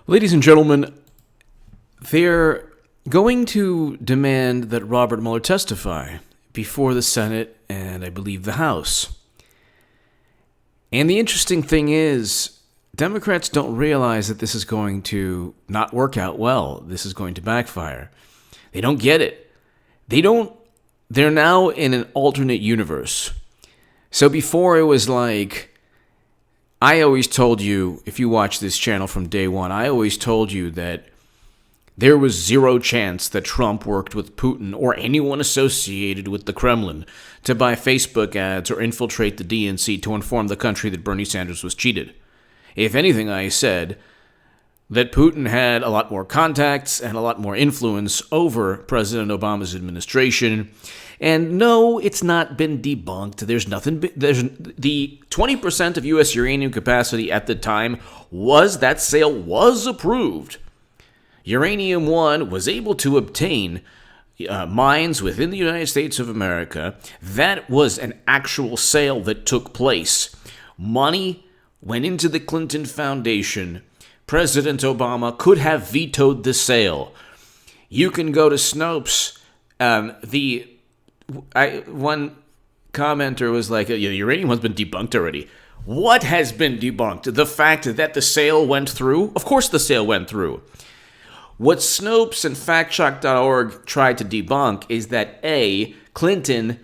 Ladies and gentlemen, they're going to demand that Robert Mueller testify before the Senate and I believe the House. And the interesting thing is, Democrats don't realize that this is going to not work out well. This is going to backfire. They don't get it. They're now in an alternate universe. So before it was like, I always told you, if you watch this channel from day one, I always told you that there was zero chance that Trump worked with Putin or anyone associated with the Kremlin to buy Facebook ads or infiltrate the DNC to inform the country that Bernie Sanders was cheated. If anything, I said that Putin had a lot more contacts and a lot more influence over President Obama's administration. And no, it's not been debunked. There's the 20% of U.S. uranium capacity at the time that sale was approved. Uranium One was able to obtain mines within the United States of America. That was an actual sale that took place. Money went into the Clinton Foundation. President Obama could have vetoed the sale. You can go to Snopes. One commenter was like, uranium has been debunked already. What has been debunked? The fact that the sale went through? Of course the sale went through. What Snopes and factcheck.org tried to debunk is that A, Clinton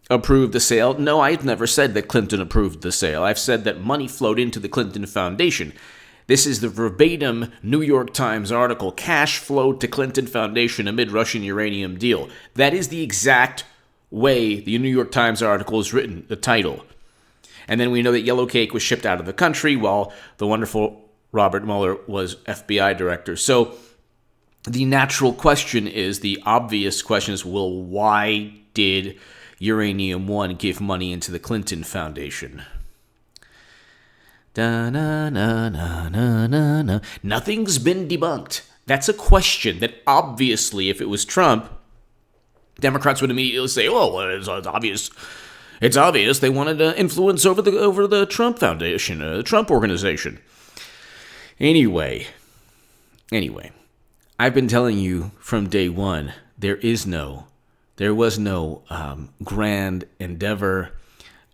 approved the sale. No, I've never said that Clinton approved the sale. I've said that money flowed into the Clinton Foundation. This is the verbatim New York Times article. Cash flowed to Clinton Foundation amid Russian uranium deal. That is the exact way the New York Times article is written, the title. And then we know that Yellow Cake was shipped out of the country while the wonderful Robert Mueller was FBI director. So the natural question is, the obvious question is, well, why did Uranium One give money into the Clinton Foundation? Da-na-na-na-na-na-na. Nothing's been debunked. That's a question that obviously, if it was Trump, Democrats would immediately say, "Oh, well, it's obvious. It's obvious they wanted influence over the Trump Foundation, the Trump organization." Anyway, I've been telling you from day one, there was no grand endeavor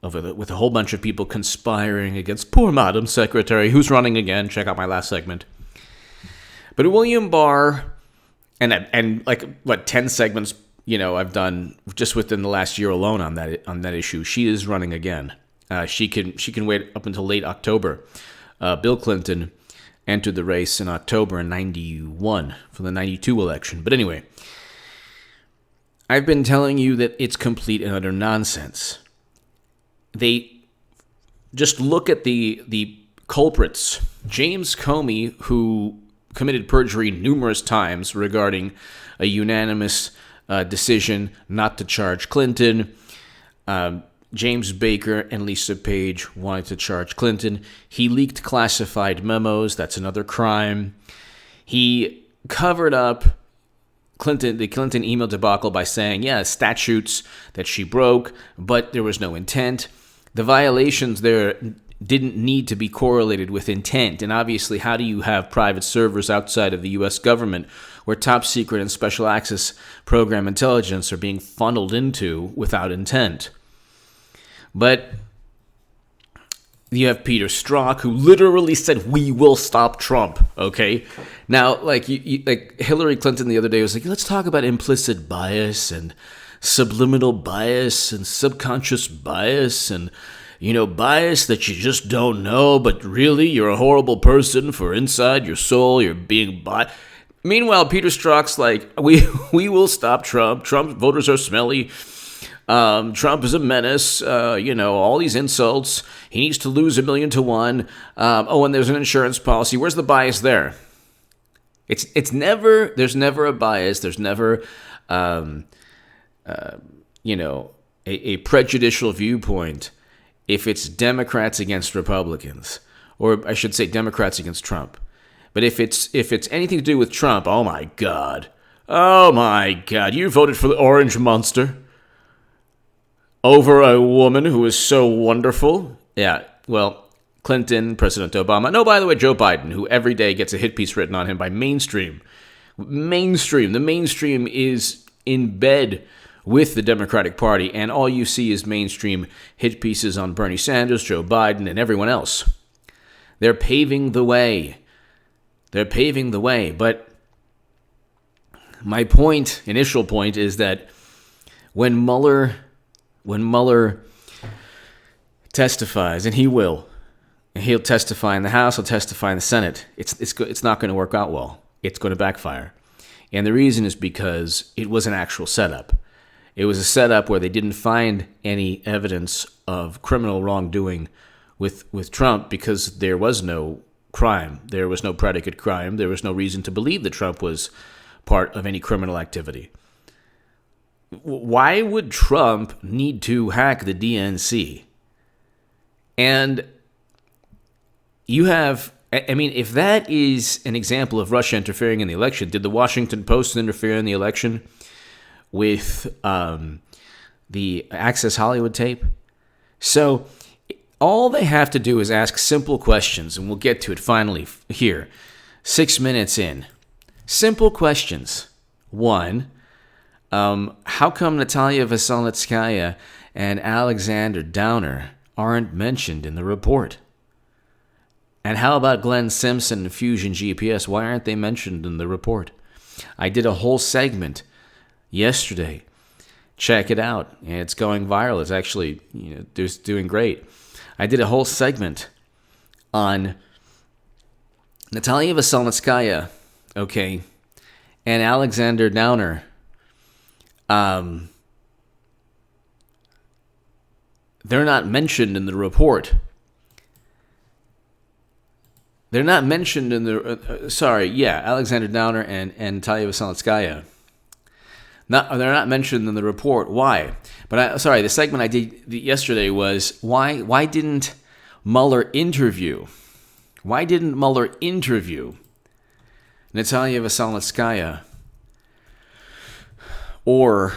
with a whole bunch of people conspiring against poor Madam Secretary, who's running again. Check out my last segment. But William Barr, and like what 10 segments, I've done just within the last year alone on that issue. She is running again. She can wait up until late October. Bill Clinton entered the race in October in 91 for the 92 election. But anyway, I've been telling you that it's complete and utter nonsense. They just look at the culprits. James Comey, who committed perjury numerous times regarding a unanimous decision not to charge Clinton. James Baker and Lisa Page wanted to charge Clinton. He leaked classified memos. That's another crime. He covered up the Clinton email debacle by saying, statutes that she broke, but there was no intent. The violations there didn't need to be correlated with intent. And obviously, how do you have private servers outside of the U.S. government where top secret and special access program intelligence are being funneled into without intent? But you have Peter Strzok, who literally said, "We will stop Trump." Okay, now like Hillary Clinton the other day was like, "Let's talk about implicit bias and subliminal bias and subconscious bias and bias that you just don't know, but really you're a horrible person for inside your soul. You're being biased." Meanwhile, Peter Strzok's like, "We will stop Trump. Trump voters are smelly. Trump is a menace, all these insults. He needs to lose 1,000,000 to 1. And there's an insurance policy." Where's the bias there? There's never a bias. There's never, a prejudicial viewpoint if it's Democrats against Republicans, or I should say Democrats against Trump. But if it's anything to do with Trump, oh my God, you voted for the orange monster over a woman who is so wonderful. Yeah, well, Clinton, President Obama. No, by the way, Joe Biden, who every day gets a hit piece written on him by mainstream. The mainstream is in bed with the Democratic Party, and all you see is mainstream hit pieces on Bernie Sanders, Joe Biden, and everyone else. They're paving the way. But my initial point, is that when Mueller testifies, and he'll testify in the House, he'll testify in the Senate, it's not going to work out well. It's going to backfire. And the reason is because it was an actual setup. It was a setup where they didn't find any evidence of criminal wrongdoing with Trump because there was no crime. There was no predicate crime. There was no reason to believe that Trump was part of any criminal activity. Why would Trump need to hack the DNC? And you have, if that is an example of Russia interfering in the election, did the Washington Post interfere in the election with the Access Hollywood tape? So all they have to do is ask simple questions, and we'll get to it finally here, 6 minutes in. Simple questions. One, how come Natalia Veselnitskaya and Alexander Downer aren't mentioned in the report? And how about Glenn Simpson and Fusion GPS? Why aren't they mentioned in the report? I did a whole segment yesterday. Check it out. It's going viral. It's actually, it's doing great. I did a whole segment on Natalia Veselnitskaya, and Alexander Downer. They're not mentioned in the report. They're not mentioned in the... Alexander Downer and Natalia Veselnitskaya. They're not mentioned in the report. Why? But the segment I did yesterday was why didn't Mueller interview? Why didn't Mueller interview Natalia Veselnitskaya or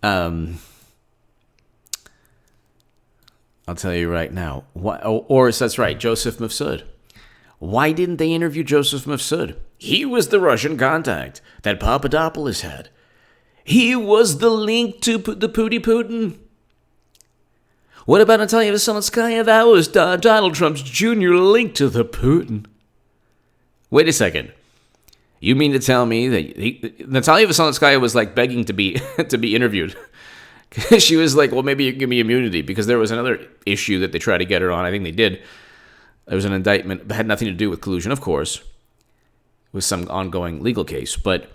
I'll tell you right now. That's right, Joseph Mifsud. Why didn't they interview Joseph Mifsud? He was the Russian contact that Papadopoulos had. He was the link to the Putin. What about Natalia Veselnitskaya? That was Donald Trump's junior link to the Putin. Wait a second. You mean to tell me that Natalia Veselnitskaya was like begging to be interviewed? She was like, well, maybe you give me immunity, because there was another issue that they tried to get her on. I think they did. There was an indictment that had nothing to do with collusion, of course. It was some ongoing legal case. But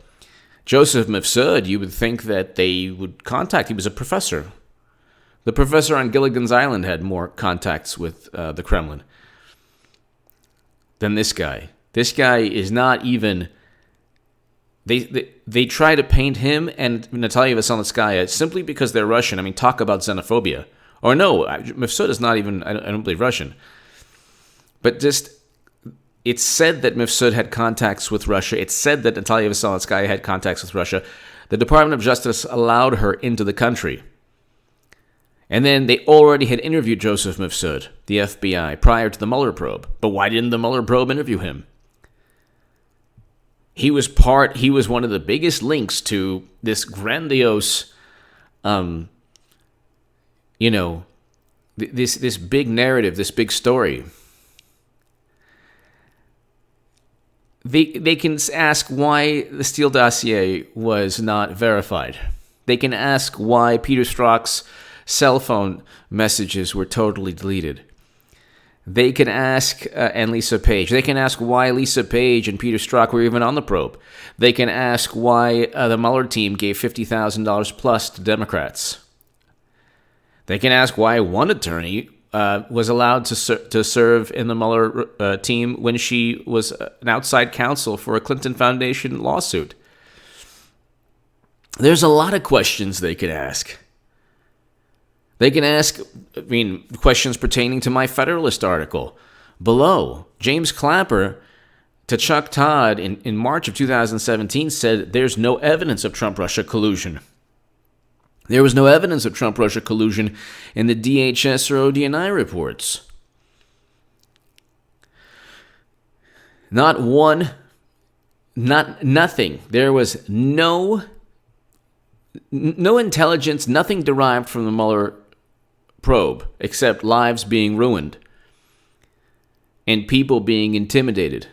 Joseph Mifsud, you would think that they would contact. He was a professor. The professor on Gilligan's Island had more contacts with the Kremlin than this guy. This guy is not even... They try to paint him and Natalia Veselnitskaya simply because they're Russian. I mean, talk about xenophobia. Or no, Mifsud is not even, I don't believe, Russian. But just, it's said that Mifsud had contacts with Russia. It's said that Natalia Veselnitskaya had contacts with Russia. The Department of Justice allowed her into the country. And then they already had interviewed Joseph Mifsud, the FBI, prior to the Mueller probe. But why didn't the Mueller probe interview him? He was one of the biggest links to this grandiose, this big narrative, this big story. They can ask why the Steele dossier was not verified. They can ask why Peter Strzok's cell phone messages were totally deleted. They can ask, and Lisa Page, they can ask why Lisa Page and Peter Strzok were even on the probe. They can ask why the Mueller team gave $50,000 plus to Democrats. They can ask why one attorney was allowed to serve in the Mueller team when she was an outside counsel for a Clinton Foundation lawsuit. There's a lot of questions they could ask. They can ask, questions pertaining to my Federalist article below. James Clapper to Chuck Todd in March of 2017 said there's no evidence of Trump-Russia collusion. There was no evidence of Trump-Russia collusion in the DHS or ODNI reports. Not one, nothing. There was no intelligence, nothing derived from the Mueller probe except lives being ruined and people being intimidated.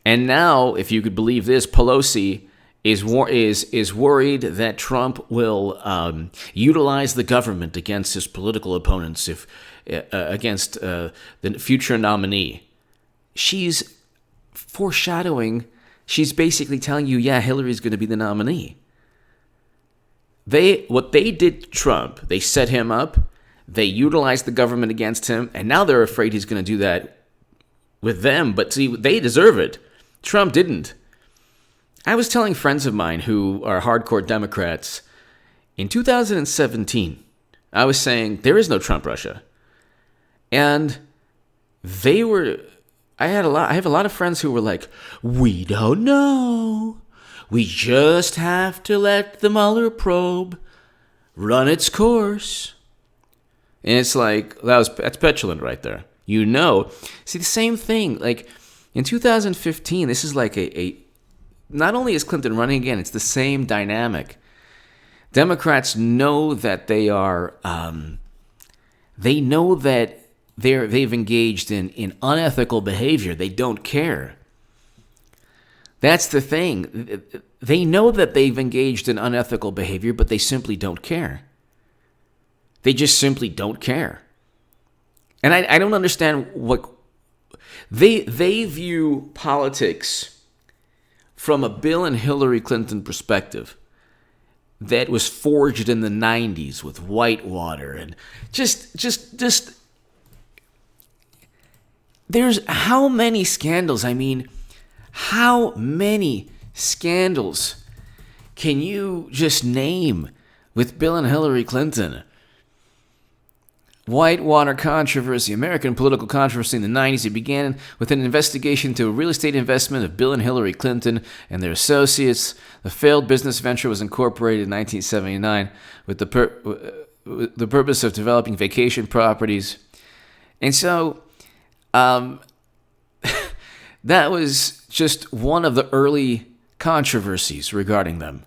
And now, if you could believe this, Pelosi is worried that Trump will utilize the government against his political opponents, against the future nominee. She's foreshadowing. She's basically telling you, yeah, Hillary's going to be the nominee. What they did to Trump, they set him up, they utilized the government against him, and now they're afraid he's going to do that with them. But see, they deserve it. Trump didn't. I was telling friends of mine who are hardcore Democrats, in 2017, I was saying, there is no Trump-Russia. And I have a lot of friends who were like, we don't know. We just have to let the Mueller probe run its course. And it's like, that's petulant right there. You know. See, the same thing, like, in 2015, this is like not only is Clinton running again, it's the same dynamic. Democrats know that they've engaged in unethical behavior. They don't care. That's the thing. They know that they've engaged in unethical behavior, but they simply don't care. They just simply don't care. And I don't understand what they view politics from a Bill and Hillary Clinton perspective that was forged in the 90s with Whitewater and just there's how many scandals? I mean, how many scandals can you just name with Bill and Hillary Clinton? Whitewater controversy, American political controversy in the 90s. It began with an investigation into a real estate investment of Bill and Hillary Clinton and their associates. The failed business venture was incorporated in 1979 with the purpose of developing vacation properties. And so that was just one of the early controversies regarding them.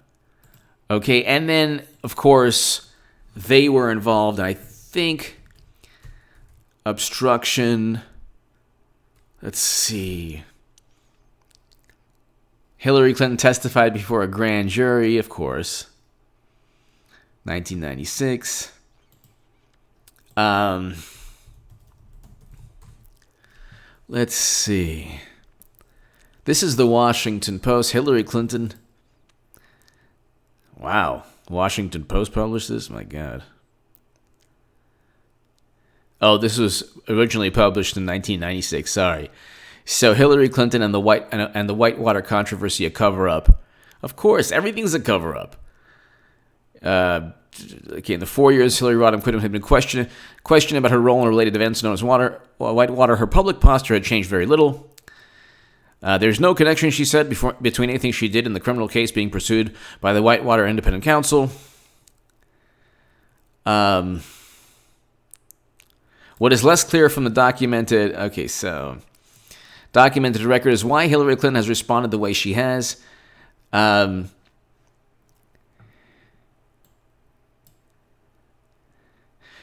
Okay, and then, of course, they were involved, I think, obstruction. Let's see. Hillary Clinton testified before a grand jury, of course. 1996. Let's see. This is the Washington Post. Hillary Clinton. Wow. Washington Post published this? My God. Oh, this was originally published in 1996. Sorry. So Hillary Clinton and the Whitewater controversy, a cover-up. Of course, everything's a cover-up. Okay, in the 4 years Hillary Rodham Clinton had been questioned about her role in related events known as Whitewater, her public posture had changed very little. There's no connection, she said, between anything she did and the criminal case being pursued by the Whitewater Independent Counsel. What is less clear from the documented record is why Hillary Clinton has responded the way she has.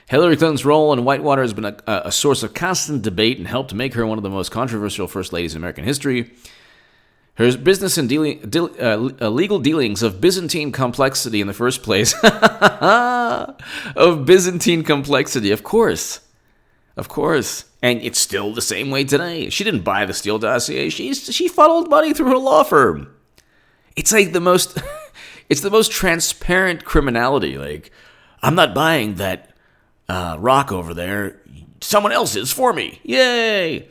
Hillary Clinton's role in Whitewater has been a source of constant debate and helped make her one of the most controversial first ladies in American history. Her business and legal dealings of Byzantine complexity in the first place. Of Byzantine complexity, of course. Of course. And it's still the same way today. She didn't buy the Steele dossier. She funneled money through her law firm. It's like the most transparent criminality. Like, I'm not buying that rock over there. Someone else is for me. Yay!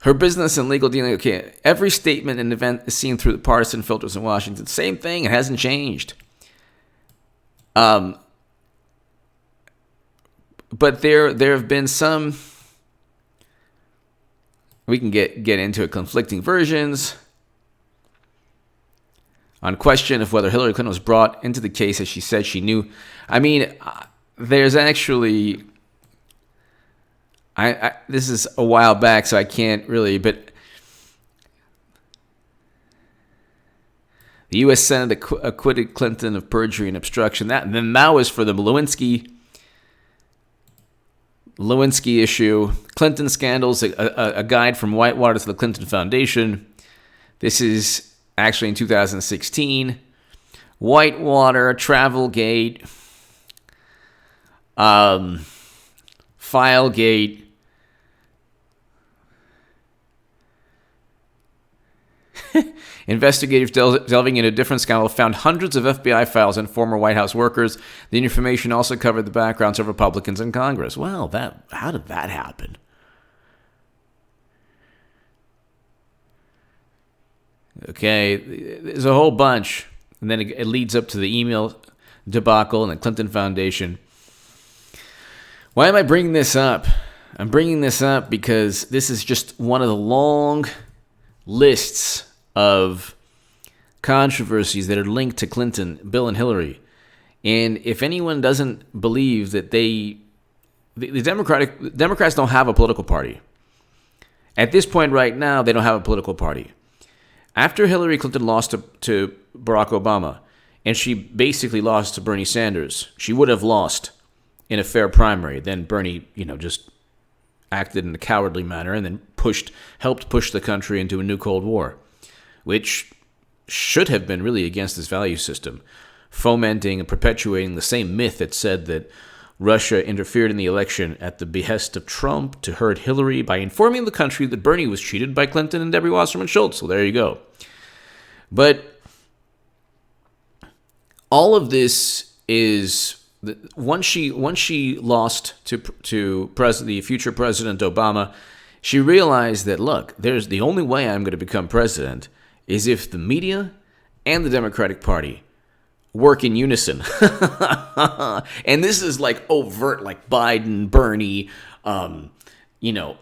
Her business and legal dealing. Okay, every statement and event is seen through the partisan filters in Washington. Same thing. It hasn't changed. But there have been some. We can get into it, conflicting versions. On question of whether Hillary Clinton was brought into the case as she said she knew. I mean, there's actually... this is a while back, so I can't really... But the U.S. Senate acquitted Clinton of perjury and obstruction. That was for the Lewinsky issue. Clinton scandals, a guide from Whitewater to the Clinton Foundation. This is actually in 2016. Whitewater, Travelgate, Filegate. Investigators delving into a different scandal found hundreds of FBI files on former White House workers. The information also covered the backgrounds of Republicans in Congress. Well, how did that happen? Okay, there's a whole bunch. And then it leads up to the email debacle and the Clinton Foundation. Why am I bringing this up? I'm bringing this up because this is just one of the long lists of controversies that are linked to Clinton, Bill, and Hillary. And if anyone doesn't believe that the Democrats don't have a political party. At this point right now, they don't have a political party. After Hillary Clinton lost to Barack Obama, and she basically lost to Bernie Sanders, she would have lost in a fair primary. Then Bernie, just acted in a cowardly manner and then helped push the country into a new Cold War, which should have been really against his value system, fomenting and perpetuating the same myth that said that Russia interfered in the election at the behest of Trump to hurt Hillary by informing the country that Bernie was cheated by Clinton and Debbie Wasserman Schultz. So there you go. But all of this is once she lost to the future President Obama, she realized that, look, there's the only way I'm going to become president is if the media and the Democratic Party work in unison. And this is like overt, like Biden, Bernie,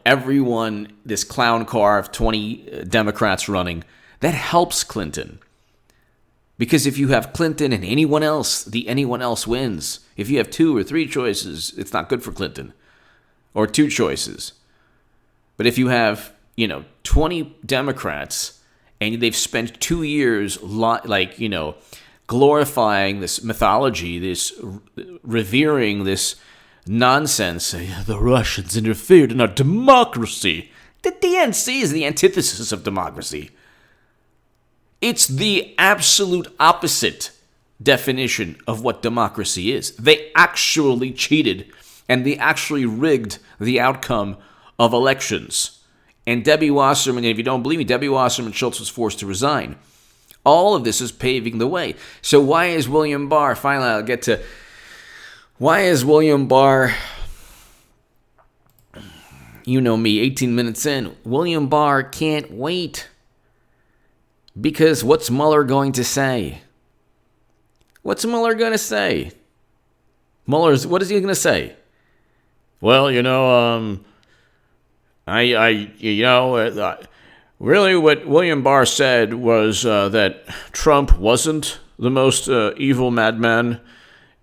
everyone, this clown car of 20 Democrats running. That helps Clinton. Because if you have Clinton and anyone else wins. If you have 2 or 3 choices, it's not good for Clinton. Or 2 choices. But if you have, 20 Democrats and they've spent 2 years, glorifying this mythology, this revering this nonsense, the Russians interfered in our democracy. The DNC is the antithesis of democracy. It's the absolute opposite definition of what democracy is. They actually cheated, and they actually rigged the outcome of elections. And Debbie Wasserman, if you don't believe me, Debbie Wasserman Schultz was forced to resign. All of this is paving the way. So why is William Barr, finally I'll get to, why is William Barr, you know me, 18 minutes in, William Barr can't wait. Because what's Mueller going to say? What's Mueller going to say? What is he going to say? Well, really what William Barr said was that Trump wasn't the most evil madman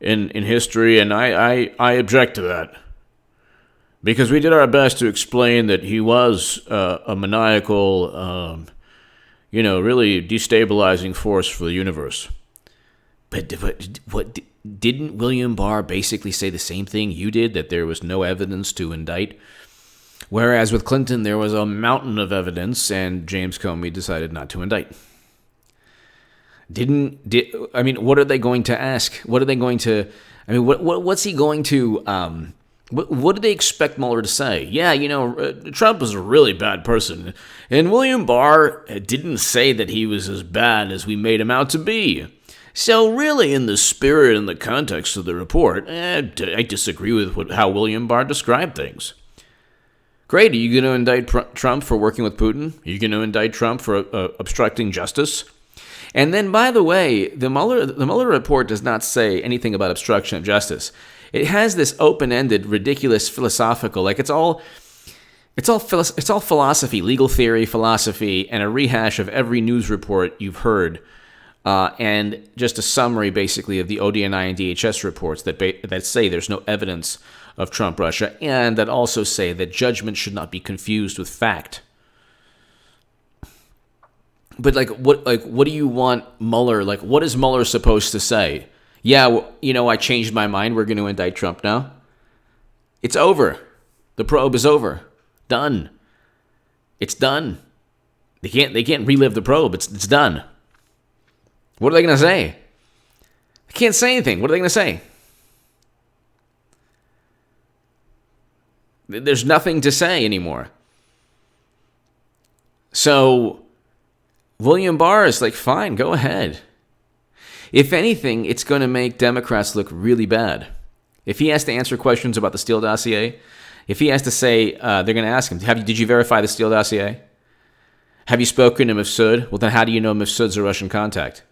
in history, and I object to that. Because we did our best to explain that he was a maniacal, really destabilizing force for the universe. But what didn't William Barr basically say the same thing you did, that there was no evidence to indict? Whereas with Clinton, there was a mountain of evidence, and James Comey decided not to indict. What are they going to ask? What are they going to? What's he going to? What do they expect Mueller to say? Yeah, Trump was a really bad person, and William Barr didn't say that he was as bad as we made him out to be. So really, in the spirit and the context of the report, I disagree with how William Barr described things. Great, are you going to indict Trump for working with Putin? Are you going to indict Trump for obstructing justice? And then, by the way, the Mueller report does not say anything about obstruction of justice. It has this open-ended, ridiculous, philosophical, it's all philosophy, legal theory, philosophy, and a rehash of every news report you've heard and just a summary, basically, of the ODNI and DHS reports that say there's no evidence of Trump-Russia, and that also say that judgment should not be confused with fact. But what do you want Mueller? What is Mueller supposed to say? Yeah, well, I changed my mind. We're going to indict Trump now. It's over. The probe is over. Done. It's done. They can't relive the probe. It's done. What are they going to say? They can't say anything. What are they going to say? There's nothing to say anymore. So William Barr is like, fine, go ahead. If anything, it's going to make Democrats look really bad. If he has to answer questions about the Steele dossier, if he has to say, they're going to ask him, did you verify the Steele dossier? Have you spoken to Mifsud? Well, then how do you know Mifsud's a Russian contact?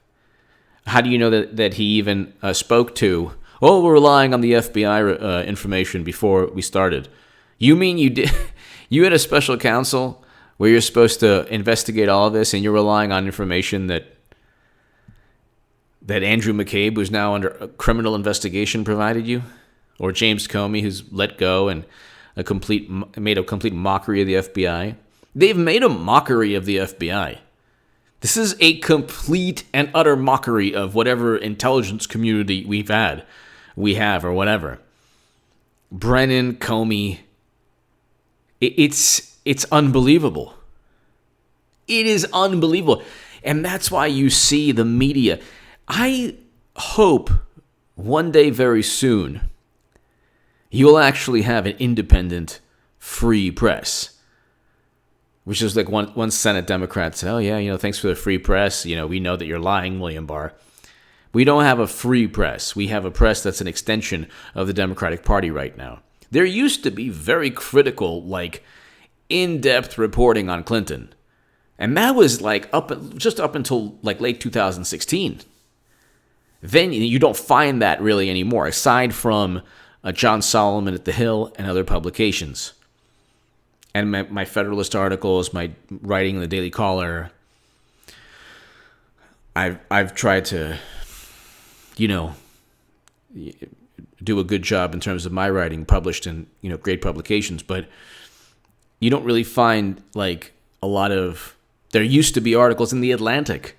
How do you know that he even spoke to, we're relying on the FBI information before we started? You mean you had a special counsel where you're supposed to investigate all of this, and you're relying on information that Andrew McCabe, who's now under a criminal investigation, provided you? Or James Comey, who's let go and made a complete mockery of the FBI? They've made a mockery of the FBI. This is a complete and utter mockery of whatever intelligence community we have, or whatever. Brennan, Comey, it's unbelievable. It is unbelievable. And that's why you see the media. I hope one day very soon you'll actually have an independent, free press. Which is like one Senate Democrat said, thanks for the free press. We know that you're lying, William Barr. We don't have a free press. We have a press that's an extension of the Democratic Party right now. There used to be very critical, in-depth reporting on Clinton. And that was just up until late 2016. Then you don't find that really anymore, aside from John Solomon at The Hill and other publications. And my Federalist articles, my writing in the Daily Caller. I've tried to, do a good job in terms of my writing published in, great publications, but you don't really find a lot of, there used to be articles in The Atlantic,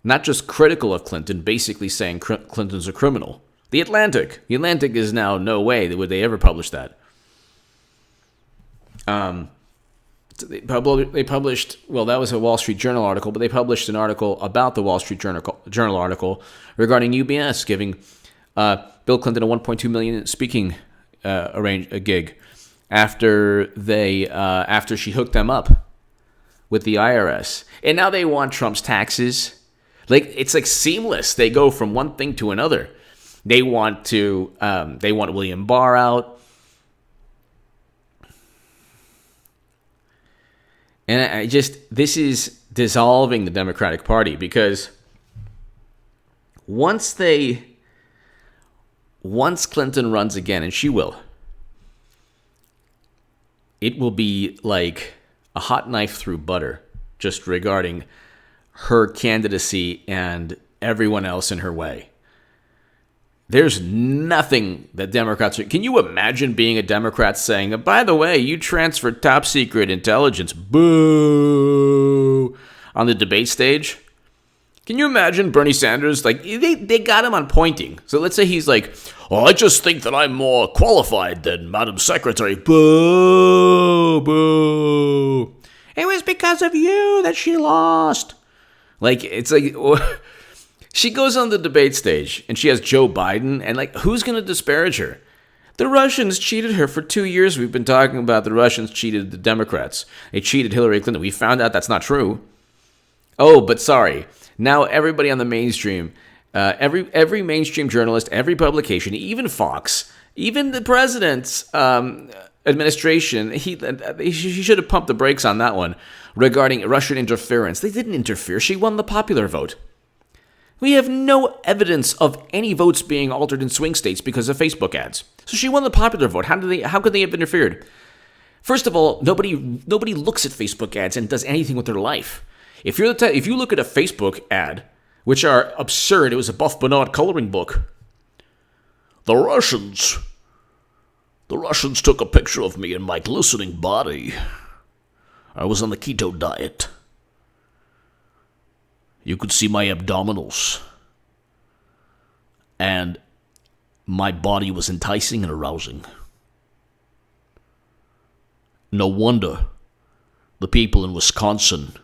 not just critical of Clinton, basically saying Clinton's a criminal. The Atlantic is now, no way would they ever publish that. They published, that was a Wall Street Journal article, but they published an article about the Wall Street Journal article regarding UBS giving Bill Clinton a $1.2 million speaking gig after she hooked them up with the IRS, and now they want Trump's taxes. It's seamless. They go from one thing to another. They want William Barr out. And this is dissolving the Democratic Party, because once Clinton runs again, and she will, it will be like a hot knife through butter, just regarding her candidacy and everyone else in her way. There's nothing that Democrats are... Can you imagine being a Democrat saying, by the way, you transferred top secret intelligence, boo, on the debate stage? Can you imagine Bernie Sanders? They got him on pointing. So let's say he's like, I just think that I'm more qualified than Madam Secretary. Boo, boo. It was because of you that she lost. She goes on the debate stage, and she has Joe Biden, and who's going to disparage her? The Russians cheated her for 2 years. We've been talking about the Russians cheated the Democrats. They cheated Hillary Clinton. We found out that's not true. Oh, but sorry. Now everybody on the mainstream, every mainstream journalist, every publication, even Fox, even the president's administration, he should have pumped the brakes on that one regarding Russian interference. They didn't interfere. She won the popular vote. We have no evidence of any votes being altered in swing states because of Facebook ads. So she won the popular vote. How could they have interfered? First of all, nobody looks at Facebook ads and does anything with their life. If you look at a Facebook ad, which are absurd. It was a Buff Bernard coloring book. The Russians took a picture of me and my glistening body. I was on the keto diet. You could see my abdominals. And my body was enticing and arousing. No wonder the people in Wisconsin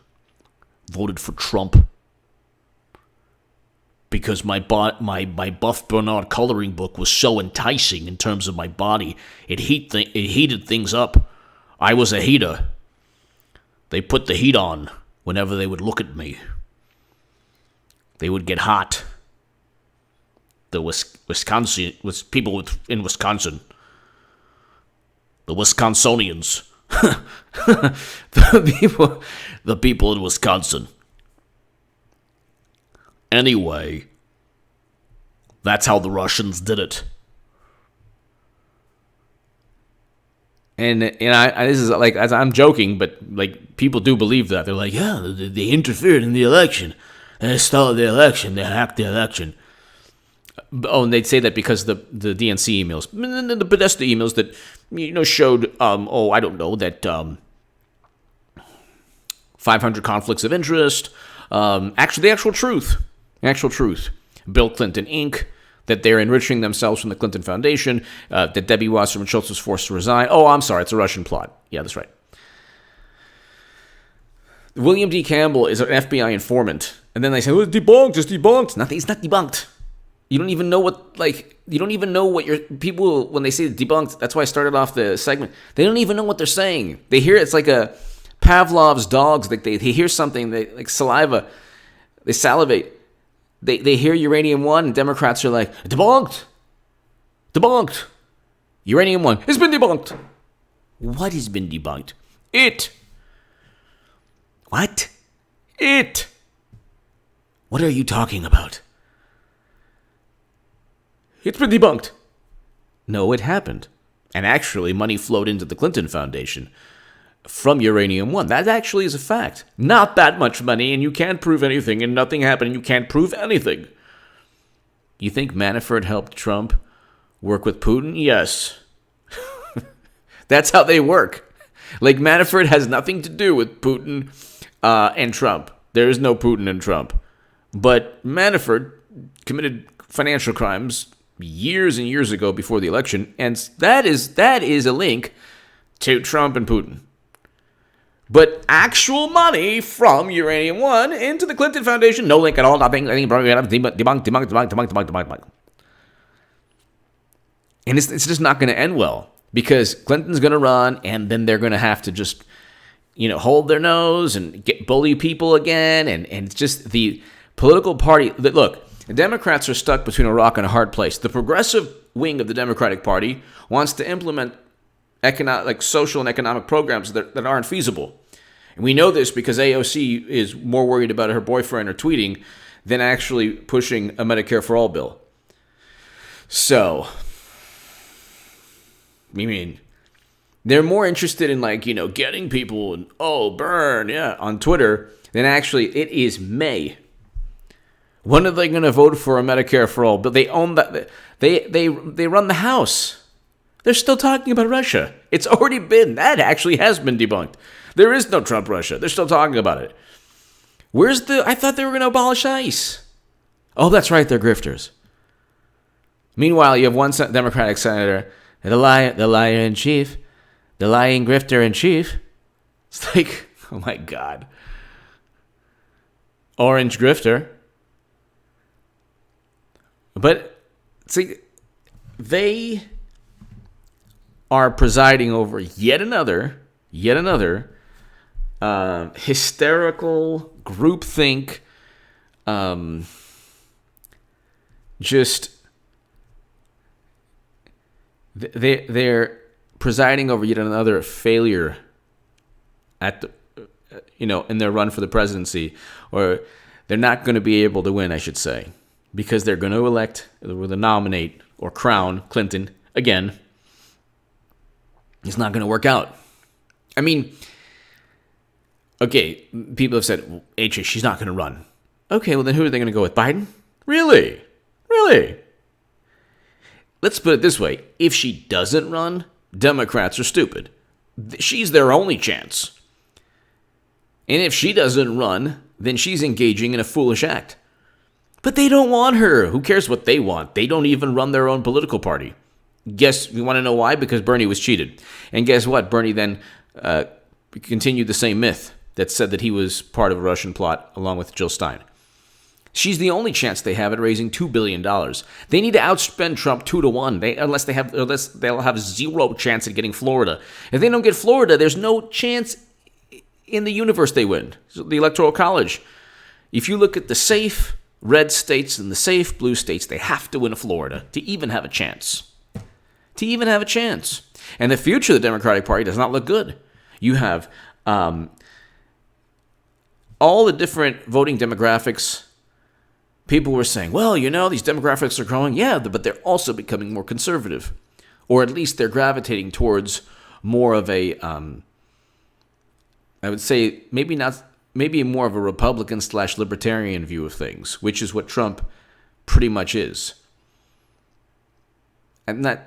voted for Trump. Because my Buff Bernard coloring book was so enticing in terms of my body. It heated things up. I was a heater. They put the heat on whenever they would look at me. They would get hot. The Wisconsin people in Wisconsin. The Wisconsinians. the people in Wisconsin. Anyway, that's how the Russians did it. And this is like, as I'm joking, but like people do believe that. They're like, yeah, they interfered in the election. They stole the election. They hacked the election. Oh, and they'd say that because the DNC emails, the Podesta emails that showed, I don't know, that 500 conflicts of interest. Actually, the actual truth. Bill Clinton Inc., that they're enriching themselves from the Clinton Foundation, that Debbie Wasserman Schultz was forced to resign. Oh, I'm sorry, it's a Russian plot. Yeah, that's right. William D. Campbell is an FBI informant. And then they say, oh, it's debunked. It's not debunked. You don't even know what your people, when they say debunked, that's why I started off the segment. They don't even know what they're saying. They hear it's like a Pavlov's dogs. Like they hear something, they like saliva, they salivate. They hear Uranium One, and Democrats are like, debunked. Uranium One has been debunked. What has been debunked? It. What? It. What are you talking about? It's been debunked. No, it happened. And actually, money flowed into the Clinton Foundation from Uranium One. That actually is a fact. Not that much money, and you can't prove anything, and nothing happened, and you can't prove anything. You think Manafort helped Trump work with Putin? Yes. That's how they work. Like, Manafort has nothing to do with Putin and Trump. There is no Putin and Trump. But Manafort committed financial crimes years and years ago before the election, and that is a link to Trump and Putin. But actual money from Uranium One into the Clinton Foundation, no link at all, nothing, debunked. And it's just not going to end well, because Clinton's going to run, and then they're going to have to just, hold their nose and bully people again, and it's just the political party. Look, the Democrats are stuck between a rock and a hard place. The progressive wing of the Democratic Party wants to implement social and economic programs that aren't feasible. And we know this because AOC is more worried about her boyfriend or tweeting than actually pushing a Medicare for All bill. So, I mean, they're more interested in getting people and burn, on Twitter than actually it is May. When are they going to vote for a Medicare for All bill? They own that. They run the House. They're still talking about Russia. It's already been. That actually has been debunked. There is no Trump Russia. They're still talking about it. I thought they were going to abolish ICE. Oh, that's right. They're grifters. Meanwhile, you have one Democratic senator, the liar in chief, the lying grifter in chief. It's like, oh my God. Orange grifter. But, see, they are presiding over yet another hysterical groupthink, they're presiding over yet another failure at in their run for the presidency, or they're not going to be able to win, I should say, because they're going to elect, or nominate, or crown Clinton again. It's not going to work out. I mean, okay, people have said, well, she's not going to run. Okay, well then who are they going to go with? Biden? Really? Really? Let's put it this way. If she doesn't run, Democrats are stupid. She's their only chance. And if she doesn't run, then she's engaging in a foolish act. But they don't want her. Who cares what they want? They don't even run their own political party. Guess you want to know why? Because Bernie was cheated. And guess what? Bernie then continued the same myth that said that he was part of a Russian plot along with Jill Stein. She's the only chance they have at raising $2 billion. They need to outspend Trump 2-1, unless they'll have zero chance at getting Florida. If they don't get Florida, there's no chance in the universe they win. So the Electoral College. If you look at the safe red states and the safe blue states, they have to win Florida to even have a chance. And the future of the Democratic Party does not look good. You have all the different voting demographics. People were saying, well, these demographics are growing. Yeah, but they're also becoming more conservative. Or at least they're gravitating towards more of a, I would say, maybe more of a Republican/libertarian view of things, which is what Trump pretty much is. And not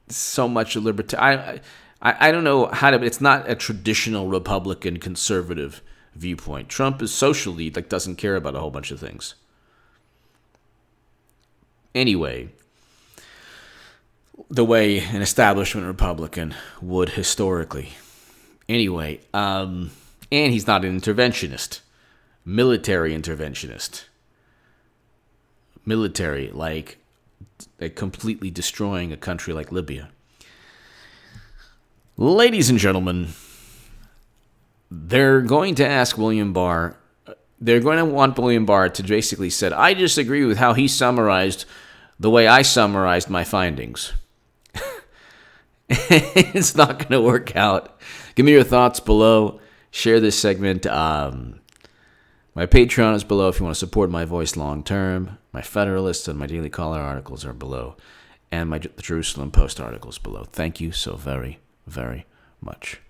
so much a libertarian. I don't know how to, but it's not a traditional Republican conservative viewpoint. Trump is socially, doesn't care about a whole bunch of things. Anyway, the way an establishment Republican would historically. Anyway, and he's not an interventionist. Military interventionist. Military, like completely destroying a country like Libya. Ladies and gentlemen, they're going to ask William Barr, they're going to want William Barr to basically say, I disagree with how he summarized the way I summarized my findings. It's not going to work out. Give me your thoughts below. Share this segment. My Patreon is below if you want to support my voice long term. My Federalist and my Daily Caller articles are below. And the Jerusalem Post articles below. Thank you so very, very much.